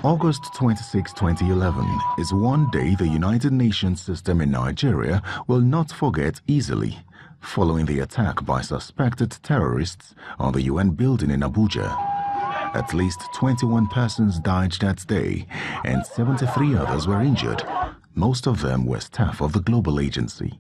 August 26, 2011 is one day the United Nations system in Nigeria will not forget easily, following the attack by suspected terrorists on the UN building in Abuja. At least 21 persons died that day and 73 others were injured. Most of them were staff of the global agency.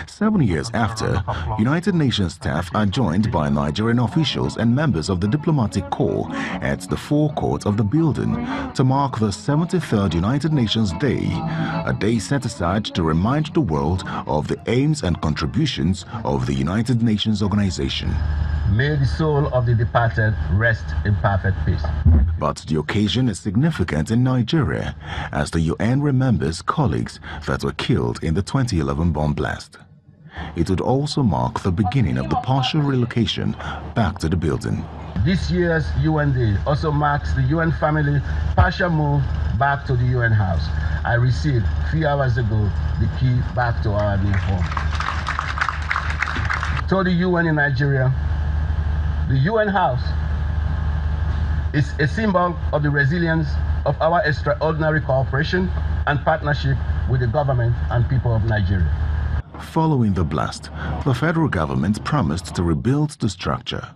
7 years after, United Nations staff are joined by Nigerian officials and members of the diplomatic corps at the forecourt of the building to mark the 73rd United Nations Day, a day set aside to remind the world of the aims and contributions of the United Nations organization. May the soul of the departed rest in perfect peace. But the occasion is significant in Nigeria as the UN remembers colleagues that were killed in the 2011 bomb blast. It would also mark the beginning of the partial relocation back to the building. This year's UN Day also marks the UN family partial move back to the UN house. I received a few hours ago the key back to our new home. To the UN in Nigeria, the UN house is a symbol of the resilience of our extraordinary cooperation and partnership with the government and people of Nigeria. Following the blast, the federal government promised to rebuild the structure.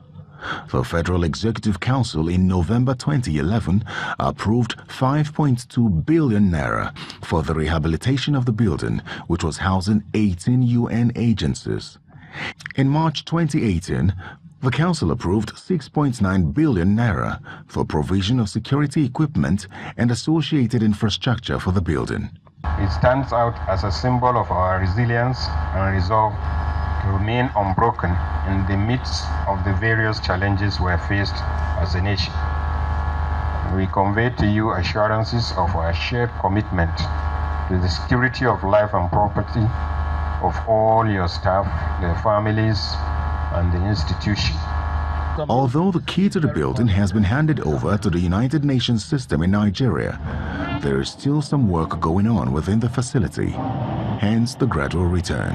The Federal Executive Council in November 2011 approved 5.2 billion naira for the rehabilitation of the building, which was housing 18 UN agencies. In March 2018, the Council approved 6.9 billion naira for provision of security equipment and associated infrastructure for the building. It stands out as a symbol of our resilience and resolve to remain unbroken in the midst of the various challenges we have faced as a nation. We convey to you assurances of our shared commitment to the security of life and property of all your staff, their families, and the institution. Although the key to the building has been handed over to the United Nations system in Nigeria, there is still some work going on within the facility, hence the gradual return.